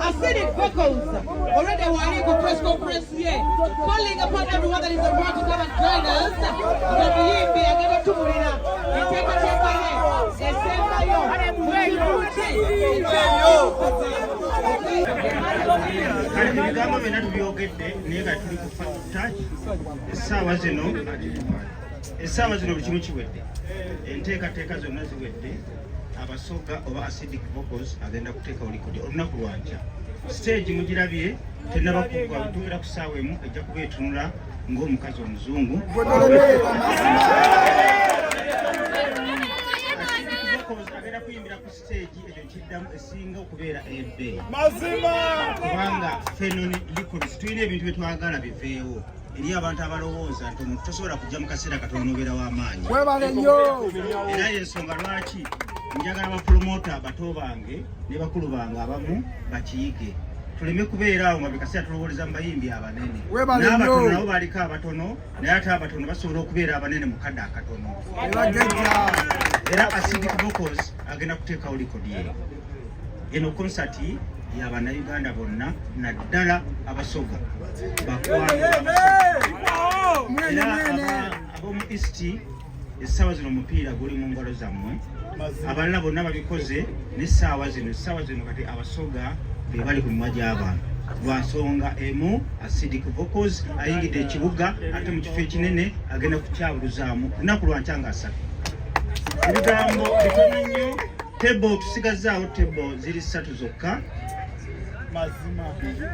Acidic vocals already were in press conference here, calling upon everyone that is about to come and join us. Abasoga oba acidic vocals agenda kuteeka olikodi olunaku lwankya stage mugirabye tenabakugwa butuukira ku ssaawa emu ejja kuba etunula ng'omukazi omuzungu agenda kuyimbira ku stage ekyo kiddamu esinga okubeera ebbe kubanga fenoni licods tulina ebintu bye twagala biveewo eri abantu abalowooza nti omuntu tosobola kujja mu kaseera katono n'obeera w'amaanyi era y'ensonga lwaki njagala bapromota abato bange ne bakulu bange abamu bakiyige tuleme kubeera awo nga bikaseera tulowooleza mu bayimbi abanene n'abatono nabo baliko abatono naye ate abatono basobola okubeera abanene mu kadde akatono era acidic vocals agenda kuteekawo likodi ye eno konsati y'abannayuganda bonna naddala abasoga ab'omu east essaawa zino omupiira guli mu ngalo zammwe abalala bonna babikoze n'essaawa zino kati abasoga be bali ku mimwa gy'abantu lwa nsonga emu acidic vocals ayingidde ekibuga ate mu kifo ekinene agenda kukyabuluzaamu lunaku lwankya nga 3 ebigambo bitono nnyo tebo tusigazaawo tebo ziri 3 zokka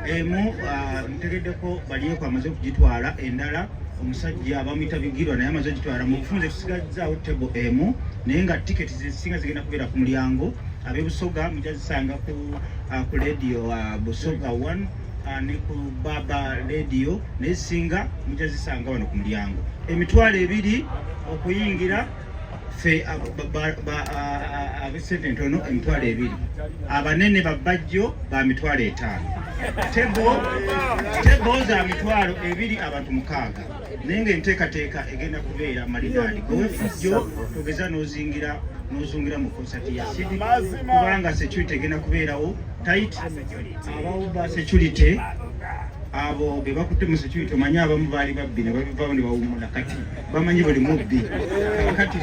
emu ntegeddeko baliyeko amaze okugitwala endala omusajja abamuyita bigirwa naye amaze okugitwala mu bufunze tusigazaawo tebo emu naye nga tiketi zisinga zigenda kubeera ku mulyango ab'ebusoga mujja zisanga ku radio busoga 1 ne ku baba radio naye singa mujja zisanga wano ku mulyango emitwalo 2 okuyingira fe ab'esente ntono emitwalo 2 abanene babajjo ba mitwalo 5 tebo za mitwalo 2 abantu 6 naye ng'enteekateeka egenda kubeera malidaadi gowefujjo togeza n'ozungira mu konsati ya acidic kubanga security egenda kubeerawo tight abawo ba security abo be bakutte mu security omanyi abamu baali babbi ne babivaawo ne bawumula kati bamanyi buli mubbi kati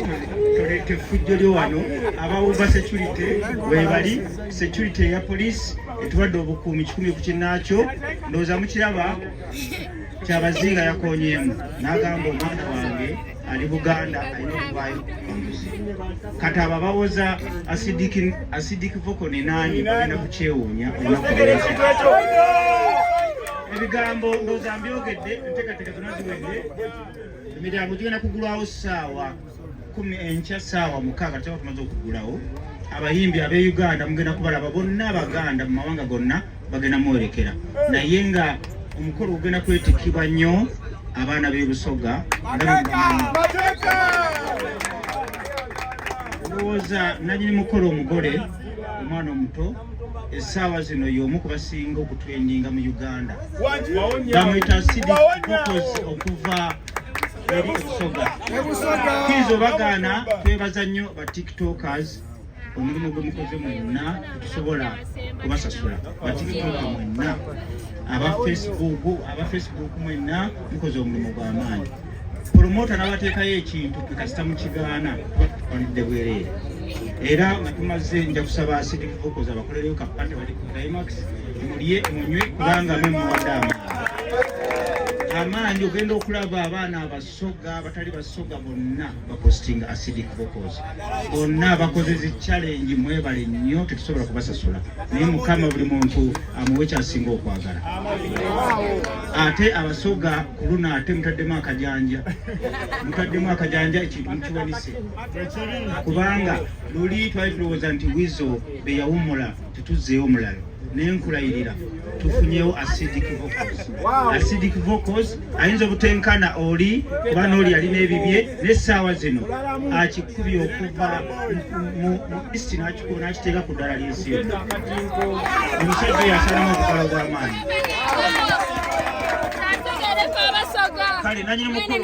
toleeta effujjo lyo wano abawuba security webali security eya police etuwadde obukuumi 100 ku kinnaakyo ndowooza mukiraba kyabazinga yakonyeemu n'agamba omwana wange ali Buganda alina okuvaayo ombuzi kati abo abawoza acidic vocal ne naani bagenda kukyewuunya ebigambo ndowooza mbyogedde enteekateeka zonna ziwedde emiryango gigenda kugulwawo ssaawa 10 enkya ssaawa 6 tuba tumaze okugulawo abayimbi ab'e Uganda mugenda kubalaba bonna abaganda mu mawanga gonna bagenda mwerekera naye nga omukolo gugenda kwetikkibwa nnyo abaana b'ebusoga ndowooza nanyini mukolo omugole omwana omuto essaawa zino y'omu ku basinga okutrendinga mu Uganda bamuyita acidic vocals okuva eri ebusoga kizo bagaana twebaza nnyo ba tiktokers omulimu gwe mukoze mwenna tusobola kubasasula ba tiktok mwenna aba facebook mwenna mukoze omulimu gw'amaanyi promota n'abateekayo ekintu kasita mu kigaana tubanidde bwereere era nga tumaze nja kusaba Acidic Vocals abakolereyo kapande bali ku Climax mulye munywe kubanga memuwadde amaanyi ogenda okulaba abaana abasoga abatali basoga bonna bapostinga Acidic Vocals bonna bakozezi challenge mwebale nnyo tetusobola kubasasula naye Mukama buli muntu amuwe kyasinga okwagala ate abasoga kuluna ate mutaddemu akajanja ekintu mukiwanise kubanga luli twali tulowooza nti Wizo be yawummula tetuzzeeyo omulala nenkulayirira tufunyewo Acidic Vocals. Acidic Vocals ayinza obutenkana oli kuba n'oli alina ebibye n'essaawa zino akikubye okuva mu list n'akiteeka ku ddala ly'ensi yonna. Omusajja oyo asalamu obukala bw'amaanyi. Kale nanyini mukulu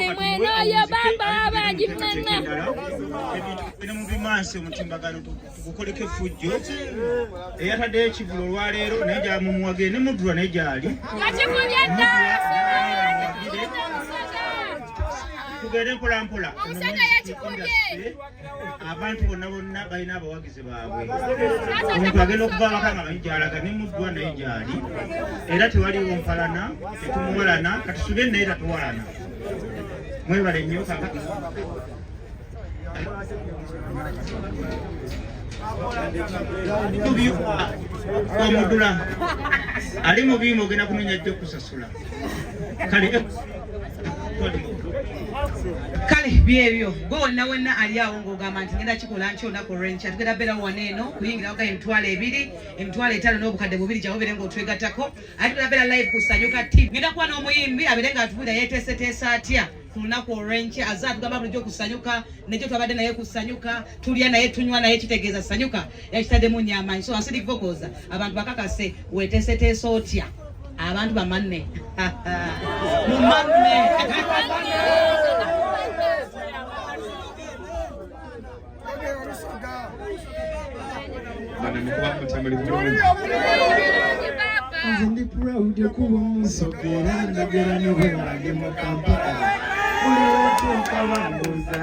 mu bimansi omutimbagano tugukoleko effujjo eyataddeyo ekivulo olwaleero naye gyamumuwage ne Mudula naye gyali tugende mpolampola abantu bonna balina abawagizi baabwe omuntu agenda okuva amaka nga bayigyalaga ne Mudula naye gyali era tewaliwo mpalana tetumuwalana katusube naye tatuwalana mwebale nnyo kakati Mudula ali mu bimu ogenda kunoonya ajja okusasula kale byebyo gwe wonna ali awo ng'ogamba nti ngenda kikola nki olunaku olw'enkya tugenda beera waneeno kuyingira waka emitwalo 2 emitwalo 5 n'obukadde 2 gyawo beere ng'otwegattako ate tugenda beera live ku Sanyuka TV ngenda kuba n'omuyimbi abeere ng'atubulira yeeteeseteesa atya ku lunaku olw'enkya azze atugamba bulijjo ku Sanyuka nejjo twabadde naye ku Sanyuka tulya naye tunywa naye kitegeeza Sanyuka yakitaddemu nnyo amaanyi so Acidic Vocals abantu bakakase weeteeseteesa otya abantu bamanne mumanne Nze ndi proud okuba omusoga era ndagera n'obwerange mu Kampala olw'otuuka bambuuza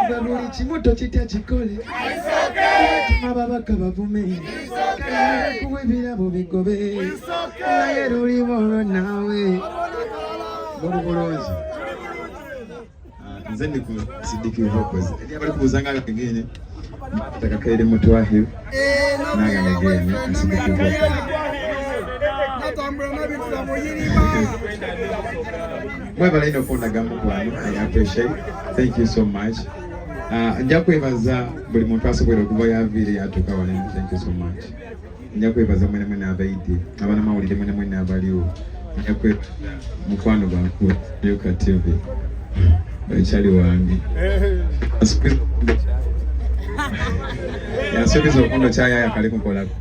nga buli kimu tokitya kikole tuma ababaka bavume kuba ebirabo bigobe naye luliwo olwo naawe buli bulungi nze ndi ku Acidic Vocals eri abali kubuuza nga akagene takakaire mutwahiru naganegene Acidic Vocals mwebale ino kundaga mukwano I appreciate thank you so much nja kwebaza buli muntu asobola okuva yaviire yatuuka wano thank you so much nja kwebaza mwene abaidde abanamawulire mwene abaliwo nja kwebaza mukwano gwange Sanyuka TV Chali wangi yansogeza okundo kyayaya kale kukolako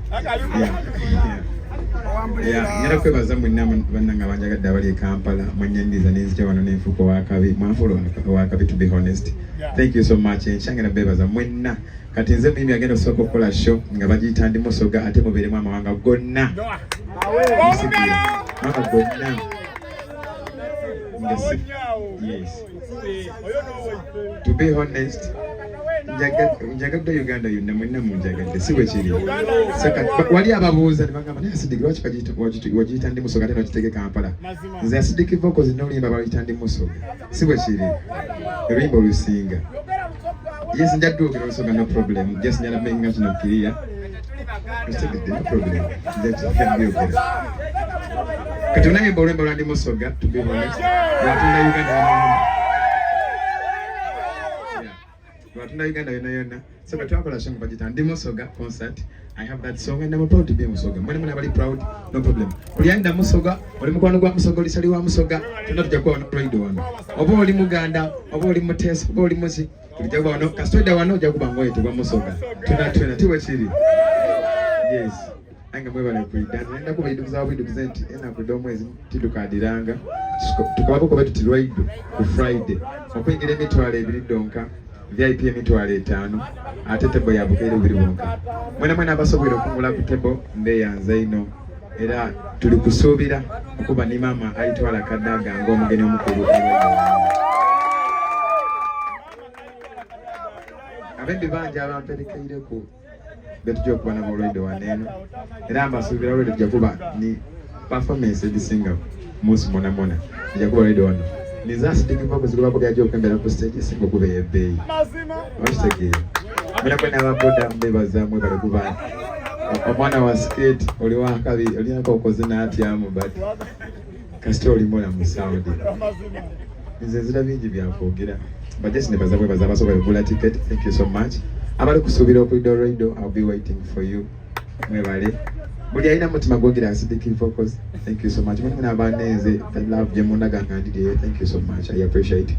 nyala kwebaza mwenna bannanga banjagadde abali e Kampala mwenyandiza nenzija wano nenfuuka wakabi mwanfuula wakabi to be honest thank you so much enkyangera bebaza mwenna kati nze muyimbi agenda osooka okukola show nga bagiyita ndi Musoga ate mubeeremu amawanga gonna gonna yes to be honest njagadde Uganda yonna mwenna munjagadde si bwe kiri wali ababuuza ne bagamba naye Acidic lwaki wagiyita ndi Musoga ate nokitege Kampala nze Acidic Vocals n'oluyimba baluyita ndi Musoga si bwe kiri oluyimba olusinga yes njadduukira olusoga no problem just njala menga kino kiriya no problem kati unayimba oluyimba lwa ndi Musoga to be honest lwatunda Uganda yonna so twakola song bagita ndi Musoga concert I have that song and I'm proud to be Musoga mwene abali proud no problem kulyanda Musoga oli mukwano gwa Musoga oli sali wa Musoga tuna tujja kuba no pride wano oba oli Muganda oba oli Mutesa oba oli Musi tujja kuba no kastoida wano ojja kuba ngoye twa Musoga tuna tiwe kiri yes anga mwebale kuidana nenda kuba idukuza obidukuza nti ena kudo mwezi tidukadiranga tukabako ko betu tilwaido ku Friday okwingira emitwalo 2 donka VIP emitwalo 5 ate tebo yabukaire buli bonka mwena abasobwera okungula ku tebo mbeyanza ino era tuli kusuubira okuba ne maama alitwala Kadaga ng'omugeni omukulu. Abembi bangi abamperekeireko betujja okuba nabo olwedde waneeno era mbasuubira olwedde tujja kuba ni performance edisinga munsi monamona tujja kuba olwedde wano nizaasidikivakuzigoba byajja okwembera ku stage esinga okuba ey'ebbeeyi wakitegeera mera kwena ababoda mbebaza mwebale kuba omwana wa skate oli wakabiri olinako okoze n'atyamu but kasita olimola mu sound nze nzira bingi byakwogera bajesi nebaza mwebaza abasobola okugula ticket. Thank you so much. Abali kusuubira okulidda olwaido, I'll be waiting for you. Mwebale buli alina mutima gwogera asidiki focus. Thank you so much. Mwena abaneze the love gye mundaga ngandiriye. Thank you so much. I appreciate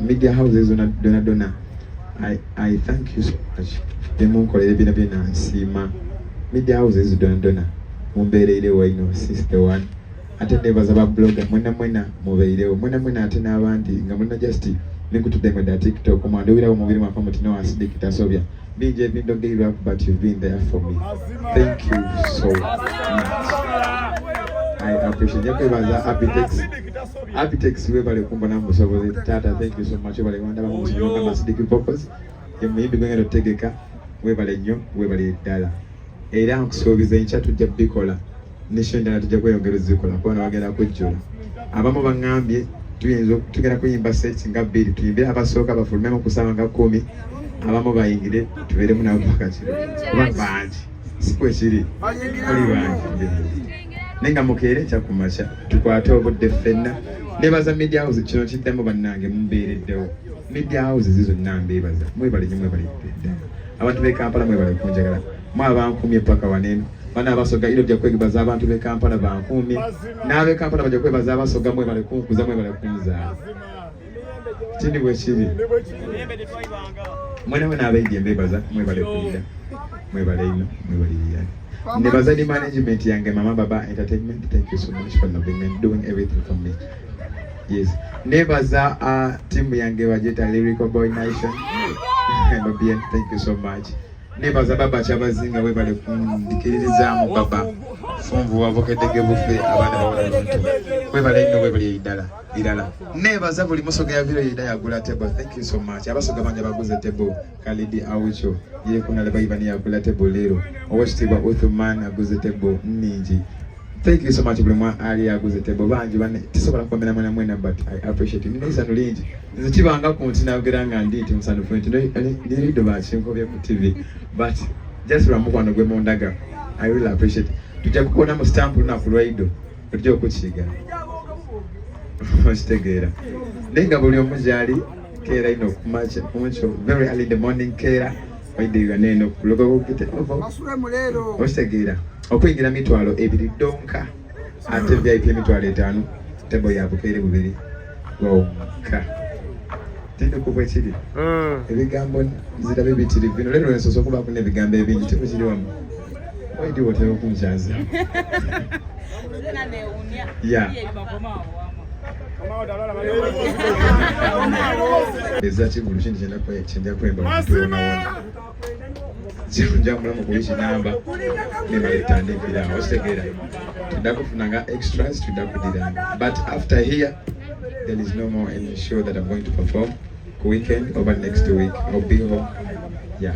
media houses dona I thank you so much. Demunkolere bina bina nsiima media houses dona mumbeereire waino sister one ate nebaza ba blogger mwena mubeirewo mwena ate n'abandi nga mwena just nikutudde mwenda TikTok mwanda wirawo mubiri mwafa mutino asidiki tasobya bingi ebindogeirwa but you've been there for me. Thank you so much. I appreciate you. Kwebaza Abitex webale kumbona musoboze tata. Thank you so much. Webale wanda bamusoboze kama Sidiki Focus yemuyimbi gwengero tegeka webale nnyo webale ddala era nkusuubiza enkya tujja bikola nesho endala tujja kweyongera zikola kubona bagenda kujjula abamu baŋŋambye tugenda kuyimba sets nga 2 tuyimbire abasooka bafulumemu kusaba nga 10 abamu bayingire tubeeremu nabo paka kiro kuba bangi sikwekiri oli bangi nenga mukeere kyakumakya tukwate obudde ffenna nebaza media house kino kiddemu bannange mumbeereddewo media house zizo nambeebaza mwebale nnyo mwebale ddala abantu b'e Kampala mwebale kunjagala mwabankumye paka waneeno bana abasoga ilo bya kwebaza abantu b'e Kampala bankumye n'ab'e Kampala bajja kwebaza abasoga mwebale kunkuza mwebale kunza kindi bwe kiri mwena abaidye mbebaza mwebale kulira mwebale ino mwebale iyali nebaza di management yange Mama Baba Entertainment. Thank you so much for doing everything for me. Yes, nebaza team yange wajeta Lyrical Boy Nation. Thank you so much. Nebaza baba chabazinga webale kundikirizamu baba funvu wavokedege bufe abana bawala webale ino webale idala nebaza buli musoga ya vilo idaya gula table. Thank you so much. Abasoga banja baguze table Kalidi Awucho ye kuna leba ibani ya gula table lero owashitibwa Uthman aguze table ninji. Thank you so much blimwa ali aguze table banji bane tisobola kwamena mwena but I appreciate it. Nisa nulinji nze kibanga ku ntina ogeranga nditi musanu point ndirido bachinko bya ku TV but just ramukwano gwe mondaga. I really appreciate it. Tujja kukona mu stamp na ku Lwaido tujja okukiga ostegera nenga buli omujali kera ino kumacha kuncho very early in the morning kera waide yaneno kuloga kokite basure mulero ostegera okwingira mitwalo 2 donka ate VIP mitwalo 5 tebo ya bukere bubiri wonka tendo kubwe kiri ebigambo zirabe bitiri bino lero ensoso kuba kune ebigambo ebingi tebo kiri wamu waidi wotero kunjaza yeah Ezachi bulushi njenda kwa chenja kwemba kutuona wana Njia mulamu kuhishi namba Nima itande bila Ostegera Tudako funanga extras Tudako didanga But after here There is no more any show that I'm going to perform Weekend over next week I'll be home. Yeah